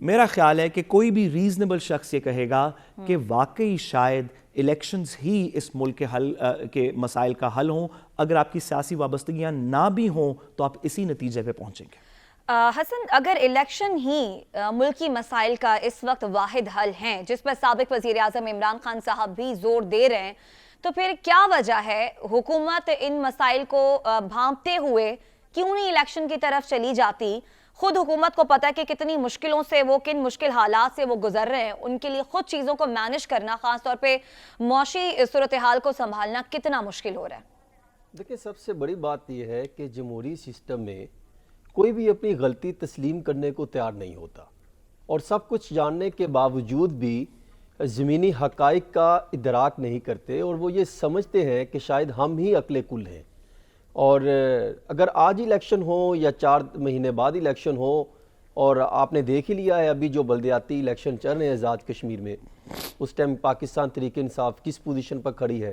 میرا خیال ہے کہ کوئی بھی ریزنیبل شخص یہ کہے گا کہ واقعی شاید الیکشنز ہی اس ملک کے کے مسائل کا حل ہوں. اگر آپ کی سیاسی وابستگیاں نہ بھی ہوں تو آپ اسی نتیجے پہ پہنچیں گے. حسن، اگر الیکشن ہی ملکی مسائل کا اس وقت واحد حل ہیں، جس پر سابق وزیر اعظم عمران خان صاحب بھی زور دے رہے ہیں، تو پھر کیا وجہ ہے حکومت ان مسائل کو بھانپتے ہوئے کیوں نہیں الیکشن کی طرف چلی جاتی؟ خود حکومت کو پتہ ہے کہ کتنی مشکلوں سے وہ، کن مشکل حالات سے وہ گزر رہے ہیں، ان کے لیے خود چیزوں کو مینج کرنا، خاص طور پہ معاشی صورتحال کو سنبھالنا کتنا مشکل ہو رہا ہے. دیکھیں، سب سے بڑی بات یہ ہے کہ جمہوری سسٹم میں کوئی بھی اپنی غلطی تسلیم کرنے کو تیار نہیں ہوتا، اور سب کچھ جاننے کے باوجود بھی زمینی حقائق کا ادراک نہیں کرتے، اور وہ یہ سمجھتے ہیں کہ شاید ہم ہی عقل کل ہیں. اور اگر آج الیکشن ہو یا 4 مہینے بعد الیکشن ہو، اور آپ نے دیکھ ہی لیا ہے ابھی جو بلدیاتی الیکشن چل رہے ہیں آزاد کشمیر میں، اس ٹائم پاکستان تحریک انصاف کس پوزیشن پر کھڑی ہے،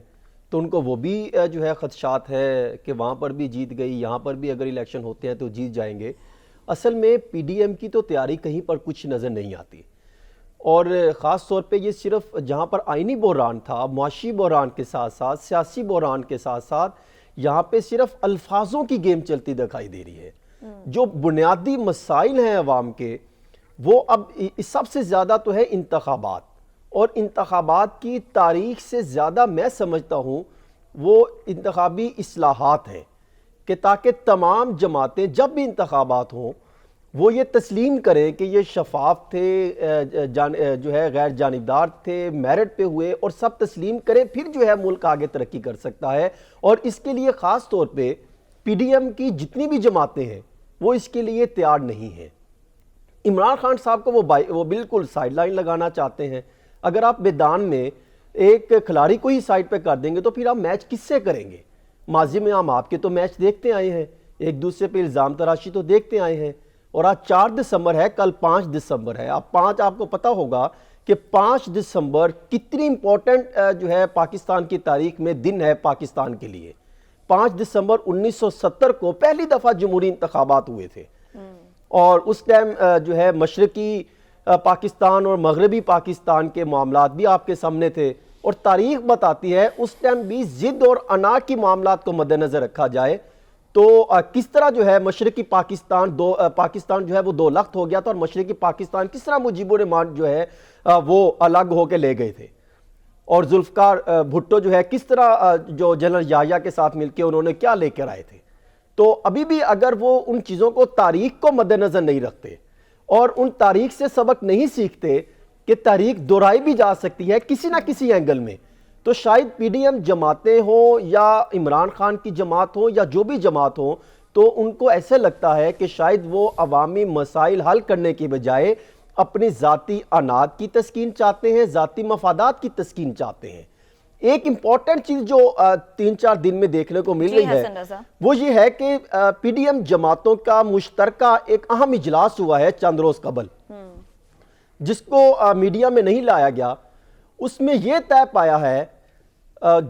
تو ان کو وہ بھی جو ہے خدشات ہے کہ وہاں پر بھی جیت گئی، یہاں پر بھی اگر الیکشن ہوتے ہیں تو جیت جائیں گے. اصل میں پی ڈی ایم کی تو تیاری کہیں پر کچھ نظر نہیں آتی، اور خاص طور پہ یہ صرف جہاں پر آئینی بحران تھا، معاشی بحران کے ساتھ ساتھ سیاسی بحران کے ساتھ ساتھ یہاں پہ صرف الفاظوں کی گیم چلتی دکھائی دے رہی ہے. جو بنیادی مسائل ہیں عوام کے، وہ اب سب سے زیادہ تو ہے انتخابات، اور انتخابات کی تاریخ سے زیادہ میں سمجھتا ہوں وہ انتخابی اصلاحات ہیں، کہ تاکہ تمام جماعتیں جب بھی انتخابات ہوں وہ یہ تسلیم کریں کہ یہ شفاف تھے، جو ہے غیر جانبدار تھے، میرٹ پہ ہوئے، اور سب تسلیم کریں، پھر جو ہے ملک آگے ترقی کر سکتا ہے. اور اس کے لیے خاص طور پہ پی ڈی ایم کی جتنی بھی جماعتیں ہیں وہ اس کے لیے تیار نہیں ہیں. عمران خان صاحب کو وہ بالکل سائیڈ لائن لگانا چاہتے ہیں. اگر آپ میدان میں ایک کھلاڑی کو ہی سائیڈ پہ کر دیں گے تو پھر آپ میچ کس سے کریں گے؟ ماضی میں ہم آپ کے تو میچ دیکھتے آئے ہیں، ایک دوسرے پہ الزام تراشی تو دیکھتے آئے ہیں. اور آج 4 دسمبر ہے، کل 5 دسمبر ہے. اب 5 آپ کو پتا ہوگا کہ 5 دسمبر کتنی امپورٹنٹ جو ہے پاکستان کی تاریخ میں دن ہے پاکستان کے لیے. 5 دسمبر 1970 کو پہلی دفعہ جمہوری انتخابات ہوئے تھے، اور اس ٹائم جو ہے مشرقی پاکستان اور مغربی پاکستان کے معاملات بھی آپ کے سامنے تھے. اور تاریخ بتاتی ہے اس ٹائم بھی ضد اور انا کی معاملات کو مد نظر رکھا جائے تو کس طرح جو ہے مشرقی پاکستان جو ہے وہ 2 لخت ہو گیا تھا، اور مشرقی پاکستان کس طرح مجیب الرحمان جو ہے وہ الگ ہو کے لے گئے تھے، اور ذوالفقار بھٹو جو ہے کس طرح جو جنرل یحییٰ کے ساتھ مل کے انہوں نے کیا لے کر آئے تھے. تو ابھی بھی اگر وہ ان چیزوں کو، تاریخ کو مد نظر نہیں رکھتے اور ان تاریخ سے سبق نہیں سیکھتے کہ تاریخ دہرائی بھی جا سکتی ہے کسی نہ کسی اینگل میں، تو شاید پی ڈی ایم جماعتیں ہوں یا عمران خان کی جماعت ہوں یا جو بھی جماعت ہوں، تو ان کو ایسے لگتا ہے کہ شاید وہ عوامی مسائل حل کرنے کی بجائے اپنی ذاتی اناد کی تسکین چاہتے ہیں، ذاتی مفادات کی تسکین چاہتے ہیں. ایک امپورٹنٹ چیز جو 3-4 دن میں دیکھنے کو مل رہی ہے وہ یہ ہے کہ پی ڈی ایم جماعتوں کا مشترکہ ایک اہم اجلاس ہوا ہے چند روز قبل، جس کو میڈیا میں نہیں لایا گیا. اس میں یہ طے پایا ہے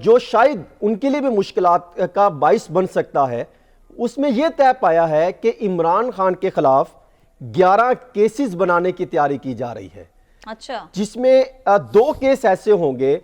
جو شاید ان کے لیے بھی مشکلات کا باعث بن سکتا ہے. اس میں یہ طے پایا ہے کہ عمران خان کے خلاف 11 کیسز بنانے کی تیاری کی جا رہی ہے. اچھا. جس میں 2 کیس ایسے ہوں گے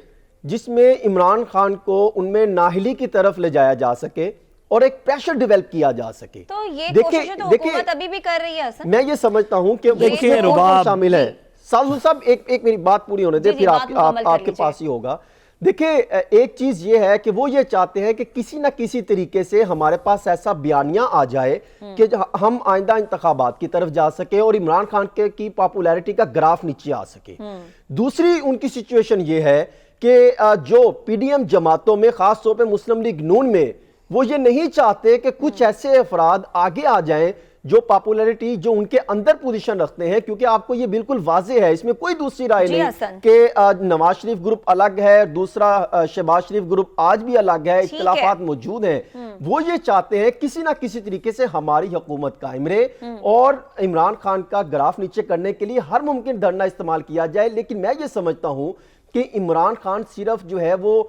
جس میں عمران خان کو ان میں نااہلی کی طرف لے جایا جا سکے اور ایک پریشر ڈیولپ کیا جا سکے. تو یہ کوششیں تو حکومت ابھی بھی کر رہی ہے حسن. میں یہ سمجھتا ہوں کہ اس میں کون شامل ہے. سازو صاحب ایک میری بات پوری ہونے دے، پھر آپ کے پاس ہی ہوگا. دیکھیں، ایک چیز یہ ہے کہ وہ یہ چاہتے ہیں کہ کسی نہ کسی طریقے سے ہمارے پاس ایسا بیانیہ آ جائے کہ ہم آئندہ انتخابات کی طرف جا سکے اور عمران خان کی پاپولیرٹی کا گراف نیچے آ سکے. دوسری ان کی سچویشن یہ ہے کہ جو پی ڈی ایم جماعتوں میں، خاص طور پہ مسلم لیگ نون میں، وہ یہ نہیں چاہتے کہ کچھ ایسے افراد آگے آ جائیں جو پاپولیرٹی، جو ان کے اندر پوزیشن رکھتے ہیں، کیونکہ آپ کو یہ بالکل واضح ہے، اس میں کوئی دوسری رائے نہیں کہ نواز شریف گروپ الگ ہے، دوسرا شہباز شریف گروپ آج بھی الگ ہے، اختلافات موجود ہیں. وہ یہ چاہتے ہیں کسی نہ کسی طریقے سے ہماری حکومت قائم رہے اور عمران خان کا گراف نیچے کرنے کے لیے ہر ممکن دھرنا استعمال کیا جائے. لیکن میں یہ سمجھتا ہوں کہ عمران خان صرف جو ہے وہ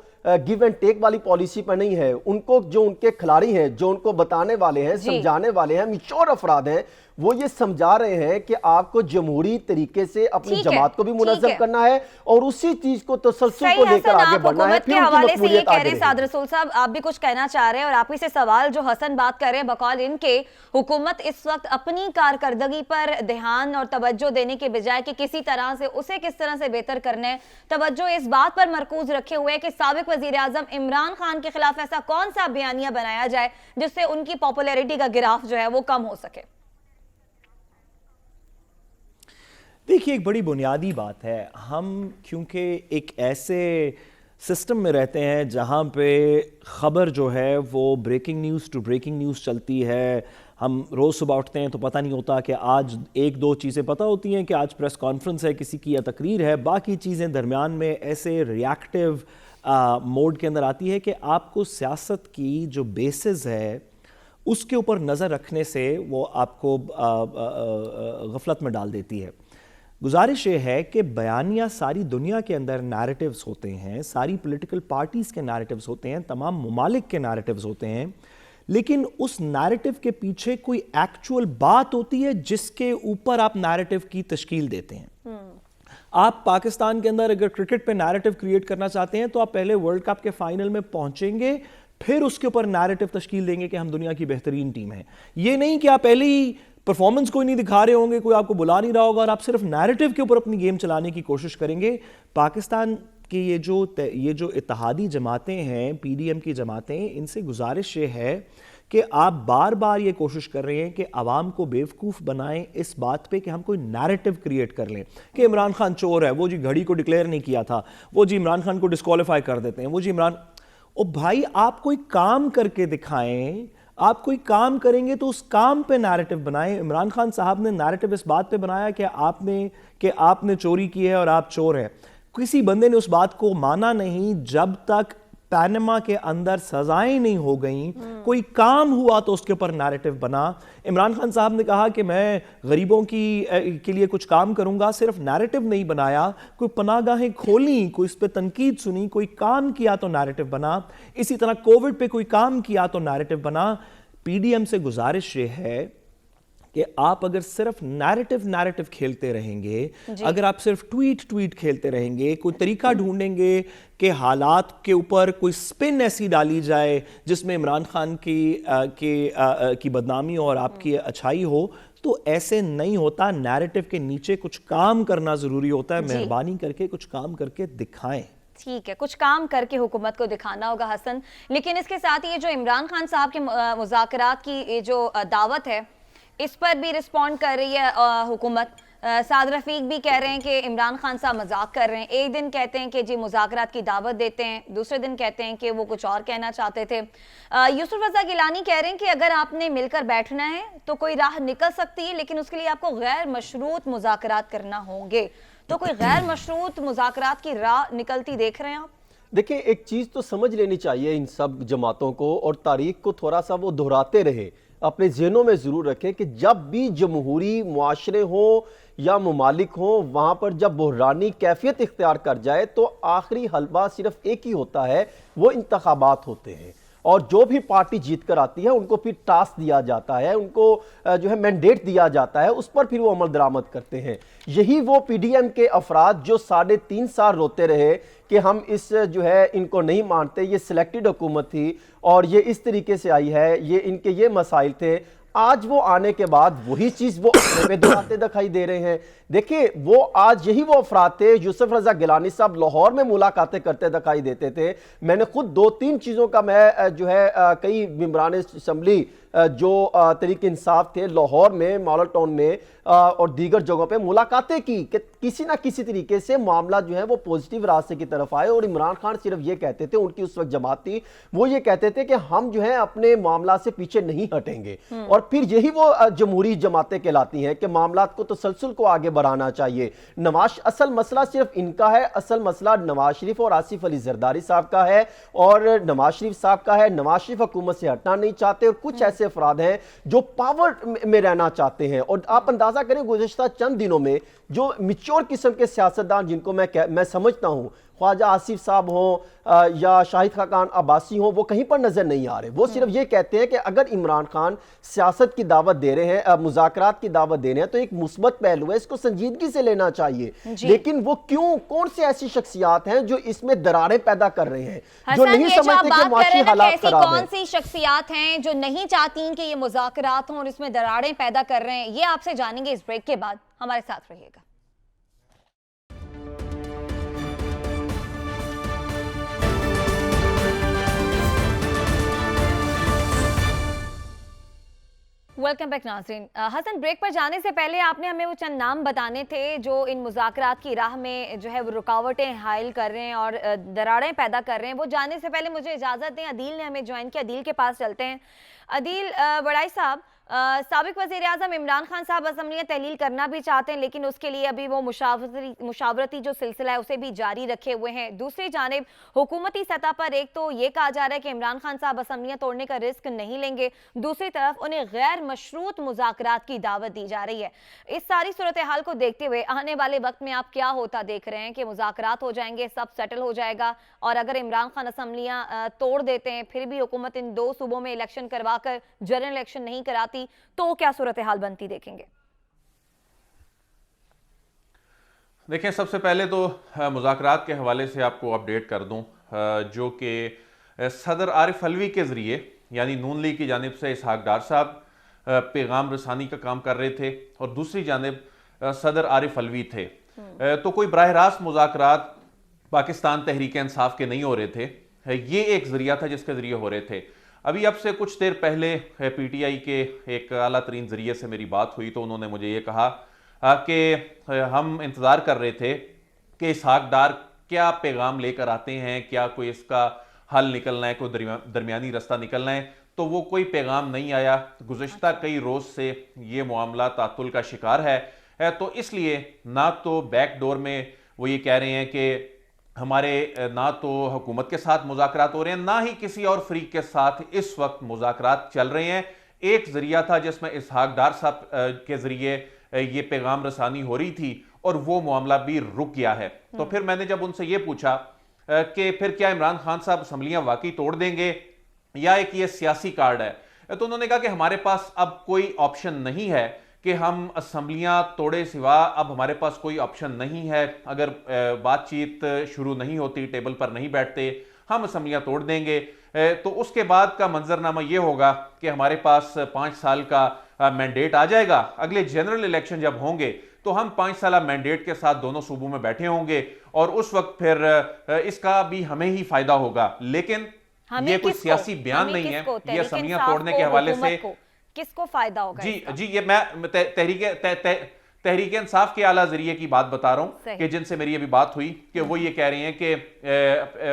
گیو اینڈ ٹیک والی پالیسی پر نہیں ہے. ان کو جو ان کے کھلاڑی ہیں، جو ان کو بتانے والے ہیں، سمجھانے والے ہیں، میچور افراد ہیں، وہ یہ سمجھا رہے ہیں کہ آپ کو جمہوری طریقے سے اپنی ٹھیک ہے، جماعت کو بھی ٹھیک منظم ہے۔ کرنا ہے اور اسی چیز کو تسلسل صحیح کو لے کر حسن، آگے آپ بڑھنا ہے، حکومت پھر کے ان کی حوالے سے یہ مقبولیت کہہ آگے رہے ہیں رہے سعد گی۔ رسول صاحب، آپ بھی کچھ کہنا چاہ رہے ہیں، اور آپ ہی سے سوال جو حسن بات کر رہے ہیں بقول ان کے، حکومت اس وقت اپنی کارکردگی پر دھیان اور توجہ دینے کے بجائے کہ کسی طرح سے اسے کس طرح سے بہتر کرنے، توجہ اس بات پر مرکوز رکھے ہوئے کہ سابق وزیراعظم عمران خان کے خلاف ایسا کون سا بیانیہ بنایا جائے جس سے ان کی پاپولیرٹی کا گراف جو ہے وہ کم ہو سکے۔ دیکھیے، ایک بڑی بنیادی بات ہے، ہم کیونکہ ایک ایسے سسٹم میں رہتے ہیں جہاں پہ خبر جو ہے وہ breaking news to breaking news چلتی ہے. ہم روز صبح اٹھتے ہیں تو پتہ نہیں ہوتا کہ آج ایک دو چیزیں پتہ ہوتی ہیں کہ آج پریس کانفرنس ہے کسی کی یا تقریر ہے، باقی چیزیں درمیان میں ایسے ریاکٹیو موڈ کے اندر آتی ہے کہ آپ کو سیاست کی جو بیسز ہے اس کے اوپر نظر رکھنے سے وہ آپ کو غفلت میں ڈال دیتی ہے. گزارش یہ ہے کہ بیانیہ ساری دنیا کے اندر نیریٹیوز ہوتے ہیں، ساری پولیٹیکل پارٹیز کے نیریٹیوز ہوتے ہیں، تمام ممالک کے نیریٹیوز ہوتے ہیں، لیکن اس نیریٹیو کے پیچھے کوئی ایکچول بات ہوتی ہے جس کے اوپر آپ نیریٹیو کی تشکیل دیتے ہیں. آپ پاکستان کے اندر اگر کرکٹ پہ نیریٹیو کریٹ کرنا چاہتے ہیں تو آپ پہلے ورلڈ کپ کے فائنل میں پہنچیں گے، پھر اس کے اوپر نیریٹیو تشکیل دیں گے کہ ہم دنیا کی بہترین ٹیم ہیں. یہ نہیں کہ آپ پہلے ہی پرفارمنس کوئی نہیں دکھا رہے ہوں گے، کوئی آپ کو بلا نہیں رہا ہوگا اور آپ صرف نیریٹیو کے اوپر اپنی گیم چلانے کی کوشش کریں گے. پاکستان کی یہ جو اتحادی جماعتیں ہیں، پی ڈی ایم کی جماعتیں، ان سے گزارش یہ ہے کہ آپ بار بار یہ کوشش کر رہے ہیں کہ عوام کو بیوقوف بنائیں اس بات پہ کہ ہم کوئی نیریٹیو کریٹ کر لیں کہ عمران خان چور ہے، وہ جی گھڑی کو ڈکلیئر نہیں کیا تھا، وہ جی عمران خان کو ڈسکوالیفائی کر دیتے ہیں، وہ جی عمران. او بھائی، آپ کوئی کام کر کے دکھائیں، آپ کوئی کام کریں گے تو اس کام پہ نیریٹیو بنائیں. عمران خان صاحب نے نیریٹیو اس بات پہ بنایا کہ آپ نے چوری کی ہے اور آپ چور ہیں. کسی بندے نے اس بات کو مانا نہیں جب تک پینما کے اندر سزائیں نہیں ہو گئیں. کوئی کام ہوا تو اس کے اوپر نیریٹیو بنا. عمران خان صاحب نے کہا کہ میں غریبوں کے لیے کچھ کام کروں گا، صرف نیریٹیو نہیں بنایا، کوئی پناہ گاہیں کھولیں، کوئی اس پہ تنقید سنی، کوئی کام کیا تو نیریٹیو بنا. اسی طرح کووڈ پہ کوئی کام کیا تو نیریٹیو بنا. پی ڈی ایم سے گزارش یہ ہے کہ آپ اگر صرف نیریٹیو کھیلتے رہیں گے، اگر آپ صرف ٹویٹ کھیلتے رہیں گے، کوئی طریقہ ڈھونڈیں گے کہ حالات کے اوپر کوئی سپن ایسی ڈالی جائے جس میں عمران خان کی بدنامی اور آپ کی اچھائی ہو، تو ایسے نہیں ہوتا. نیریٹیو کے نیچے کچھ کام کرنا ضروری ہوتا ہے. مہربانی کر کے کچھ کام کر کے دکھائیں. ٹھیک ہے، کچھ کام کر کے حکومت کو دکھانا ہوگا حسن. لیکن اس کے ساتھ یہ جو عمران خان صاحب کے مذاکرات کی جو دعوت ہے، اس پر بھی رسپونڈ کر رہی ہے حکومت. سعد رفیق بھی کہہ رہے ہیں کہ عمران خان صاحب مذاق کر رہے ہیں. ایک دن کہتے ہیں کہ جی مذاکرات کی دعوت دیتے ہیں، دوسرے دن کہتے ہیں کہ وہ کچھ اور کہنا چاہتے تھے. یوسف رضا گیلانی کہہ رہے ہیں کہ اگر آپ نے مل کر بیٹھنا ہے تو کوئی راہ نکل سکتی ہے، لیکن اس کے لیے آپ کو غیر مشروط مذاکرات کرنا ہوں گے. تو کوئی غیر مشروط مذاکرات کی راہ نکلتی دیکھ رہے ہیں آپ؟ دیکھیں، ایک چیز تو سمجھ لینی چاہیے ان سب جماعتوں کو، اور تاریخ کو تھوڑا سا وہ دہراتے رہے، اپنے ذہنوں میں ضرور رکھیں کہ جب بھی جمہوری معاشرے ہوں یا ممالک ہوں، وہاں پر جب بحرانی کیفیت اختیار کر جائے تو آخری حلبہ صرف ایک ہی ہوتا ہے، وہ انتخابات ہوتے ہیں. اور جو بھی پارٹی جیت کر آتی ہے ان کو پھر ٹاسک دیا جاتا ہے، ان کو جو ہے مینڈیٹ دیا جاتا ہے، اس پر پھر وہ عمل درآمد کرتے ہیں. یہی وہ پی ڈی ایم کے افراد جو 3.5 سال روتے رہے کہ ہم اس جو ہے ان کو نہیں مانتے، یہ سلیکٹڈ حکومت تھی اور یہ اس طریقے سے آئی ہے، یہ ان کے یہ مسائل تھے، آج وہ آنے کے بعد وہی چیز وہ اپنے پہ دکھاتے دکھائی دے رہے ہیں. دیکھیں، وہ آج یہی وہ افراد تھے. یوسف رضا گیلانی صاحب لاہور میں ملاقاتیں کرتے دکھائی دیتے تھے. میں نے خود 2-3 چیزوں کا میں جو ہے کئی ممبران اسمبلی جو تحریک انصاف تھے لاہور میں، ماڈل ٹاؤن میں اور دیگر جگہوں پہ ملاقاتیں کی کہ کسی نہ کسی طریقے سے معاملہ جو ہے وہ پوزیٹیو راستے کی طرف آئے. اور عمران خان صرف یہ کہتے تھے، ان کی اس وقت جماعت تھی، وہ یہ کہتے تھے کہ ہم جو ہے اپنے معاملات سے پیچھے نہیں ہٹیں گے. اور پھر یہی وہ جمہوری جماعتیں کہلاتی ہیں کہ معاملات کو تسلسل کو آگے بڑھانا چاہیے. اصل مسئلہ صرف ان کا ہے، اصل مسئلہ نواز شریف اور آصف علی زرداری صاحب کا ہے، اور نواز شریف صاحب کا ہے. نواز شریف حکومت سے ہٹنا نہیں چاہتے، اور کچھ ایسے افراد ہیں جو پاور میں رہنا چاہتے ہیں. اور آپ اندازہ کریں گزشتہ چند دنوں میں جو میچور قسم کے سیاستدان جن کو میں سمجھتا ہوں خواجہ آصف صاحب ہوں یا شاہد خاقان عباسی ہوں، وہ کہیں پر نظر نہیں آ رہے. وہ صرف یہ کہتے ہیں کہ اگر عمران خان سیاست کی دعوت دے رہے ہیں، مذاکرات کی دعوت دے رہے ہیں تو ایک مثبت پہلو ہے، اس کو سنجیدگی سے لینا چاہیے. لیکن وہ کون سے ایسی شخصیات ہیں جو اس میں دراریں پیدا کر رہے ہیں، جو نہیں سمجھتے کہ معاشی حالات خراب ہیں؟ کون سی شخصیات ہیں جو نہیں چاہتی کہ یہ مذاکرات ہوں اور اس میں دراڑیں پیدا کر رہے ہیں، یہ آپ سے جانیں گے اس بریک کے بعد. ہمارے ساتھ رہیے گا. ویلکم بیک ناظرین. حسن، بریک پر جانے سے پہلے آپ نے ہمیں وہ چند نام بتانے تھے جو ان مذاکرات کی راہ میں جو ہے وہ رکاوٹیں حائل کر رہے ہیں اور دراڑیں پیدا کر رہے ہیں. وہ جانے سے پہلے مجھے اجازت دیں، عدیل نے ہمیں جوائن کیا. عدیل کے پاس چلتے ہیں. عدیل وڑائی صاحب، سابق وزیر اعظم عمران خان صاحب اسمبلیاں تحلیل کرنا بھی چاہتے ہیں، لیکن اس کے لیے ابھی وہ مشاورتی جو سلسلہ ہے اسے بھی جاری رکھے ہوئے ہیں. دوسری جانب حکومتی سطح پر ایک تو یہ کہا جا رہا ہے کہ عمران خان صاحب اسمبلیاں توڑنے کا رسک نہیں لیں گے، دوسری طرف انہیں غیر مشروط مذاکرات کی دعوت دی جا رہی ہے. اس ساری صورتحال کو دیکھتے ہوئے آنے والے وقت میں آپ کیا ہوتا دیکھ رہے ہیں کہ مذاکرات ہو جائیں گے، سب سیٹل ہو جائے گا، اور اگر عمران خان اسمبلیاں توڑ دیتے ہیں پھر بھی حکومت ان دو صوبوں میں الیکشن کروا کر جنرل الیکشن نہیں کراتی تو کیا صورتحال بنتی دیکھیں گے؟ دیکھیں، سب سے پہلے تو مذاکرات کے حوالے سے آپ کو اپڈیٹ کر دوں جو کہ صدر عارف علوی کے ذریعے یعنی نون لیگ کی جانب سے اسحاق ڈار صاحب پیغام رسانی کا کام کر رہے تھے اور دوسری جانب صدر عارف علوی تھے. تو کوئی براہ راست مذاکرات پاکستان تحریک انصاف کے نہیں ہو رہے تھے، یہ ایک ذریعہ تھا جس کے ذریعے ہو رہے تھے. ابھی اب سے کچھ دیر پہلے پی ٹی آئی کے ایک اعلیٰ ترین ذریعے سے میری بات ہوئی تو انہوں نے مجھے یہ کہا کہ ہم انتظار کر رہے تھے کہ اسحاق ڈار کیا پیغام لے کر آتے ہیں، کیا کوئی اس کا حل نکلنا ہے، کوئی درمیانی رستہ نکلنا ہے. تو وہ کوئی پیغام نہیں آیا. گزشتہ کئی روز سے یہ معاملہ تعطل کا شکار ہے. تو اس لیے نہ تو بیک ڈور میں وہ یہ کہہ رہے ہیں کہ ہمارے نہ تو حکومت کے ساتھ مذاکرات ہو رہے ہیں، نہ ہی کسی اور فریق کے ساتھ اس وقت مذاکرات چل رہے ہیں. ایک ذریعہ تھا جس میں اسحاق ڈار صاحب کے ذریعے یہ پیغام رسانی ہو رہی تھی اور وہ معاملہ بھی رک گیا ہے. تو پھر میں نے جب ان سے یہ پوچھا کہ پھر کیا عمران خان صاحب اسمبلیاں واقعی توڑ دیں گے یا ایک یہ سیاسی کارڈ ہے، تو انہوں نے کہا کہ ہمارے پاس اب کوئی آپشن نہیں ہے کہ ہم اسمبلیاں توڑے سوا اب ہمارے پاس کوئی آپشن نہیں ہے. اگر بات چیت شروع نہیں ہوتی، ٹیبل پر نہیں بیٹھتے، ہم اسمبلیاں توڑ دیں گے. تو اس کے بعد کا منظرنامہ یہ ہوگا کہ ہمارے پاس 5 سال کا مینڈیٹ آ جائے گا. اگلے جنرل الیکشن جب ہوں گے تو ہم 5 سالہ مینڈیٹ کے ساتھ دونوں صوبوں میں بیٹھے ہوں گے اور اس وقت پھر اس کا بھی ہمیں ہی فائدہ ہوگا. لیکن یہ کوئی سیاسی بیان نہیں ہے. یہ اسمبلیاں توڑنے کے حوالے سے کس کو فائدہ ہوگا؟ جی یہ میں تحریک انصاف کے اعلیٰ ذریعے کی بات بتا رہا ہوں کہ جن سے میری ابھی بات ہوئی کہ وہ یہ کہہ رہی ہیں کہ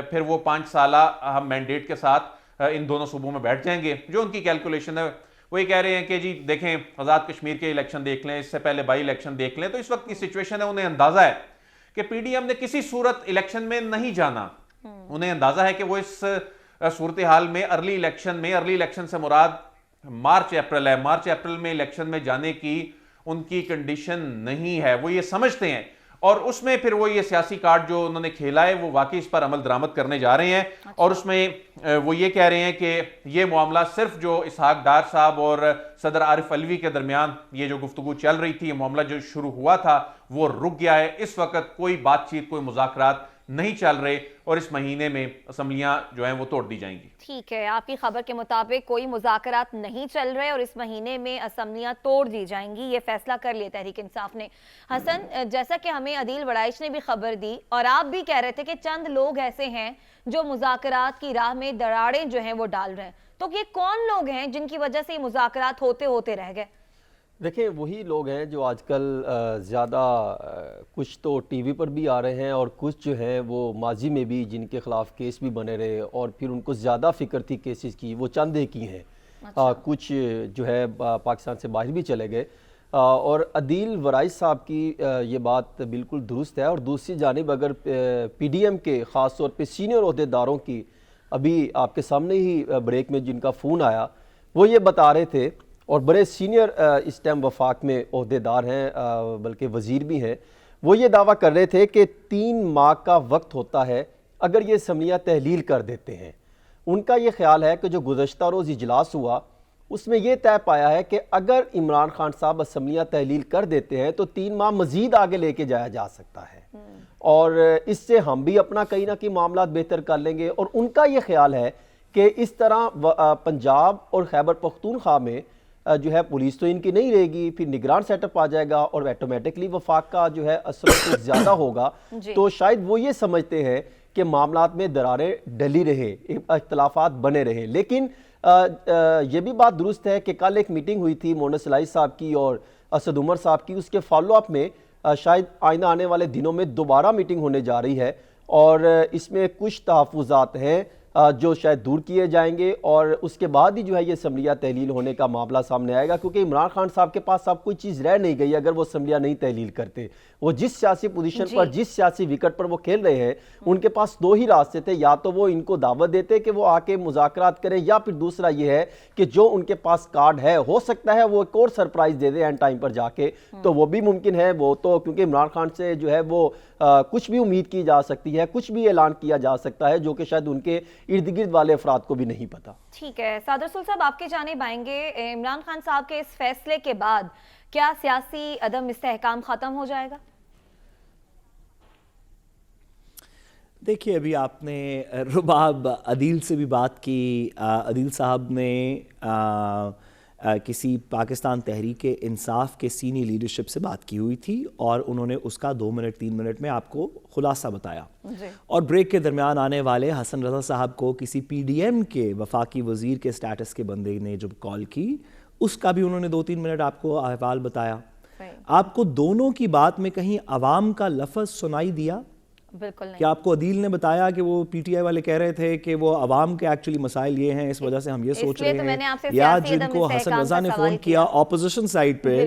پھر وہ 5 سالہ ہم مینڈیٹ کے ساتھ ان دونوں صوبوں میں بیٹھ جائیں گے. جو ان کی کیلکولیشن ہے وہ یہ کہہ رہے ہیں کہ جی دیکھیں آزاد کشمیر کے الیکشن دیکھ لیں، اس سے پہلے بائی الیکشن دیکھ لیں. تو اس وقت کی سچویشن ہے، انہیں اندازہ ہے کہ پی ڈی ایم نے کسی صورت الیکشن میں نہیں جانا. انہیں اندازہ ہے کہ وہ اس صورتحال میں ارلی الیکشن سے مراد مارچ اپریل ہے. مارچ اپریل میں الیکشن میں جانے کی ان کی کنڈیشن نہیں ہے، وہ یہ سمجھتے ہیں. اور اس میں پھر وہ یہ سیاسی کارڈ جو انہوں نے کھیلا ہے وہ واقعی اس پر عمل درآمد کرنے جا رہے ہیں. اور اس میں وہ یہ کہہ رہے ہیں کہ یہ معاملہ صرف جو اسحاق ڈار صاحب اور صدر عارف علوی کے درمیان یہ جو گفتگو چل رہی تھی، یہ معاملہ جو شروع ہوا تھا وہ رک گیا ہے. اس وقت کوئی بات چیت، کوئی مذاکرات نہیں چل رہے اور اس مہینے میں اسمبلیاں جو ہیں وہ توڑ دی جائیں گی. ٹھیک ہے، آپ کی خبر کے مطابق کوئی مذاکرات نہیں چل رہے اور اس مہینے میں اسمبلیاں توڑ دی جائیں گی، یہ فیصلہ کر لیا تحریک انصاف نے. حسن، جیسا کہ ہمیں عدیل وڑائش نے بھی خبر دی اور آپ بھی کہہ رہے تھے کہ چند لوگ ایسے ہیں جو مذاکرات کی راہ میں دراڑیں جو ہیں وہ ڈال رہے ہیں، تو یہ کون لوگ ہیں جن کی وجہ سے یہ مذاکرات ہوتے رہ گئے؟ دیکھیں، وہی لوگ ہیں جو آج کل زیادہ کچھ تو ٹی وی پر بھی آ رہے ہیں اور کچھ جو ہیں وہ ماضی میں بھی جن کے خلاف کیس بھی بنے رہے اور پھر ان کو زیادہ فکر تھی کیسز کی، وہ چند ایک ہی ہیں. کچھ جو ہے پاکستان سے باہر بھی چلے گئے. اور عدیل وڑائش صاحب کی یہ بات بالکل درست ہے. اور دوسری جانب اگر پی ڈی ایم کے خاص طور پہ سینئر عہدیداروں کی، ابھی آپ کے سامنے ہی بریک میں جن کا فون آیا وہ یہ بتا رہے تھے، اور بڑے سینئر اس ٹائم وفاق میں عہدیدار ہیں، بلکہ وزیر بھی ہیں، وہ یہ دعویٰ کر رہے تھے کہ 3 ماہ کا وقت ہوتا ہے اگر یہ اسمبلیاں تحلیل کر دیتے ہیں۔ ان کا یہ خیال ہے کہ جو گزشتہ روز اجلاس ہوا اس میں یہ طے پایا ہے کہ اگر عمران خان صاحب اسمبلیاں تحلیل کر دیتے ہیں تو 3 ماہ مزید آگے لے کے جایا جا سکتا ہے، اور اس سے ہم بھی اپنا کہیں نہ کہیں معاملات بہتر کر لیں گے۔ اور ان کا یہ خیال ہے کہ اس طرح پنجاب اور خیبر پختونخوا میں جو ہے پولیس تو ان کی نہیں رہے گی، پھر نگران سیٹ اپ آ جائے گا اور آٹومیٹکلی وفاق کا جو ہے اثر کچھ زیادہ ہوگا۔ تو شاید وہ یہ سمجھتے ہیں کہ معاملات میں دراریں ڈلی رہے، اختلافات بنے رہے۔ لیکن یہ بھی بات درست ہے کہ کل ایک میٹنگ ہوئی تھی مونس الہی صاحب کی اور اسد عمر صاحب کی، اس کے فالو اپ میں شاید آئندہ آنے والے دنوں میں دوبارہ میٹنگ ہونے جا رہی ہے، اور اس میں کچھ تحفظات ہیں جو شاید دور کیے جائیں گے، اور اس کے بعد ہی جو ہے یہ اسمبلیاں تحلیل ہونے کا معاملہ سامنے آئے گا، کیونکہ عمران خان صاحب کے پاس اب کوئی چیز رہ نہیں گئی اگر وہ اسمبلیاں نہیں تحلیل کرتے۔ وہ جس سیاسی پوزیشن پر، جس سیاسی وکٹ پر وہ کھیل رہے ہیں، ان کے پاس 2 ہی راستے تھے، یا تو وہ ان کو دعوت دیتے کہ وہ آ کے مذاکرات کریں، یا پھر دوسرا یہ ہے کہ جو ان کے پاس کارڈ ہے ہو سکتا ہے وہ ایک اور سرپرائز دے دیں اینڈ ٹائم پر جا کے، تو وہ بھی ممکن ہے۔ وہ تو کیونکہ عمران خان سے جو ہے وہ کچھ بھی امید کی جا سکتی ہے، کچھ بھی اعلان کیا جا سکتا ہے جو کہ شاید ان کے ارد گرد والے افراد کو بھی نہیں پتا۔ ٹھیک ہے، سعد رسول صاحب آپ کی جانب آئیں گے۔ عمران خان صاحب کے اس فیصلے کے بعد کیا سیاسی عدم استحکام ختم ہو جائے گا؟ دیکھیے، ابھی آپ نے رباب عدیل سے بھی بات کی۔ عدیل صاحب نے کسی پاکستان تحریک انصاف کے سینئر لیڈرشپ سے بات کی ہوئی تھی، اور انہوں نے اس کا 2 منٹ 3 منٹ میں آپ کو خلاصہ بتایا، اور بریک کے درمیان آنے والے حسن رضا صاحب کو کسی پی ڈی ایم کے وفاقی وزیر کے سٹیٹس کے بندے نے جب کال کی، اس کا بھی انہوں نے 2-3 منٹ آپ کو احوال بتایا۔ آپ کو دونوں کی بات میں کہیں عوام کا لفظ سنائی دیا؟ بالکل نہیں۔ کہ آپ کو عدیل نے بتایا کہ وہ پی ٹی آئی والے کہہ رہے تھے کہ وہ عوام کے ایکچولی مسائل یہ ہیں، اس وجہ سے ہم یہ سوچ رہے ہیں، یا جن کو حسن رضا نے فون کیا اپوزیشن سائیڈ پہ،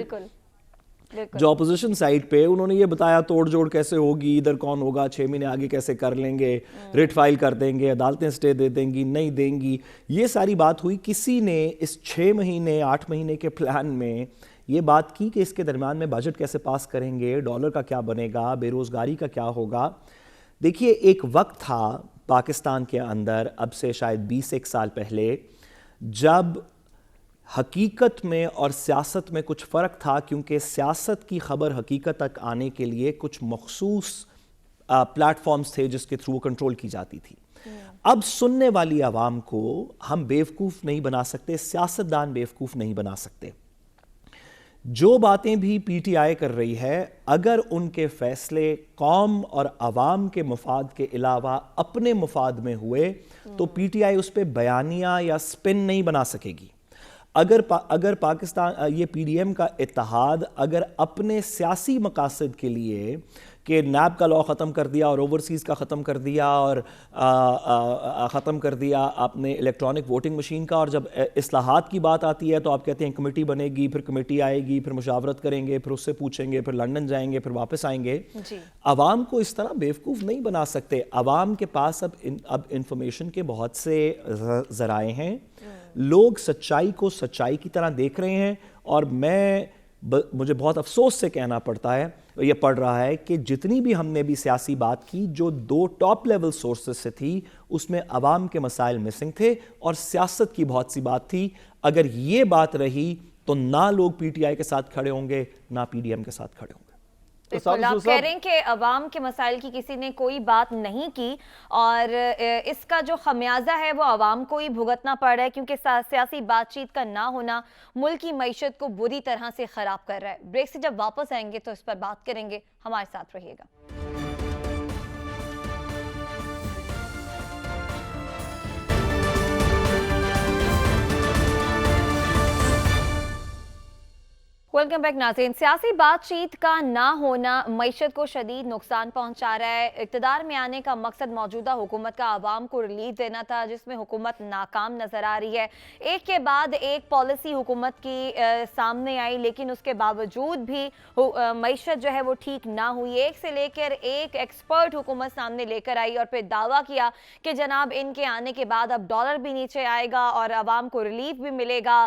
جو اپوزیشن سائیڈ پہ انہوں نے یہ بتایا توڑ جوڑ کیسے ہوگی، ادھر کون ہوگا، 6 مہینے آگے کیسے کر لیں گے، ریٹ فائل کر دیں گے، عدالتیں سٹے دے دیں گی، نہیں دیں گی، یہ ساری بات ہوئی۔ کسی نے اس 6 مہینے 8 مہینے کے پلان میں یہ بات کی کہ اس کے درمیان میں بجٹ کیسے پاس کریں گے، ڈالر کا کیا بنے گا، بے روزگاری کا کیا ہوگا؟ دیکھیے، ایک وقت تھا پاکستان کے اندر، اب سے شاید 20 سال پہلے، جب حقیقت میں اور سیاست میں کچھ فرق تھا، کیونکہ سیاست کی خبر حقیقت تک آنے کے لیے کچھ مخصوص پلیٹ فارمز تھے جس کے تھرو کنٹرول کی جاتی تھی۔ اب سننے والی عوام کو ہم بیوقوف نہیں بنا سکتے، سیاستدان بیوقوف نہیں بنا سکتے۔ جو باتیں بھی پی ٹی آئی کر رہی ہے، اگر ان کے فیصلے قوم اور عوام کے مفاد کے علاوہ اپنے مفاد میں ہوئے تو پی ٹی آئی اس پہ بیانیہ یا سپن نہیں بنا سکے گی۔ اگر پاکستان یہ پی ڈی ایم کا اتحاد اگر اپنے سیاسی مقاصد کے لیے کہ نیب کا لاء ختم کر دیا اور اوورسیز کا ختم کر دیا اور ختم کر دیا اپنے الیکٹرانک ووٹنگ مشین کا، اور جب اصلاحات کی بات آتی ہے تو آپ کہتے ہیں کمیٹی بنے گی، پھر کمیٹی آئے گی، پھر مشاورت کریں گے، پھر اس سے پوچھیں گے، پھر لنڈن جائیں گے، پھر واپس آئیں گے۔ عوام کو اس طرح بیوقوف نہیں بنا سکتے۔ عوام کے پاس اب انفارمیشن کے بہت سے ذرائع ہیں، لوگ سچائی کو سچائی کی طرح دیکھ رہے ہیں، اور مجھے بہت افسوس سے کہنا پڑتا ہے، یہ پڑ رہا ہے کہ جتنی بھی ہم نے بھی سیاسی بات کی جو 2 ٹاپ لیول سورسز سے تھی، اس میں عوام کے مسائل مسنگ تھے اور سیاست کی بہت سی بات تھی۔ اگر یہ بات رہی تو نہ لوگ پی ٹی آئی کے ساتھ کھڑے ہوں گے، نہ پی ڈی ایم کے ساتھ کھڑے ہوں گے۔ بالکل، آپ کہہ رہے ہیں کہ عوام کے مسائل کی کسی نے کوئی بات نہیں کی، اور اس کا جو خمیازہ ہے وہ عوام کو ہی بھگتنا پڑ رہا ہے، کیونکہ سیاسی بات چیت کا نہ ہونا ملک کی معیشت کو بری طرح سے خراب کر رہا ہے۔ بریک سے جب واپس آئیں گے تو اس پر بات کریں گے، ہمارے ساتھ رہیے گا۔ ویلکم بیک ناظرین۔ سیاسی بات چیت کا نہ ہونا معیشت کو شدید نقصان پہنچا رہا ہے۔ اقتدار میں آنے کا مقصد موجودہ حکومت کا عوام کو ریلیف دینا تھا، جس میں حکومت ناکام نظر آ رہی ہے۔ ایک کے بعد ایک پالیسی حکومت کی سامنے آئی، لیکن اس کے باوجود بھی معیشت جو ہے وہ ٹھیک نہ ہوئی۔ ایک سے لے کر ایک ایکسپرٹ حکومت سامنے لے کر آئی اور پھر دعویٰ کیا کہ جناب ان کے آنے کے بعد اب ڈالر بھی نیچے آئے گا اور عوام کو ریلیف بھی ملے گا،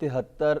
73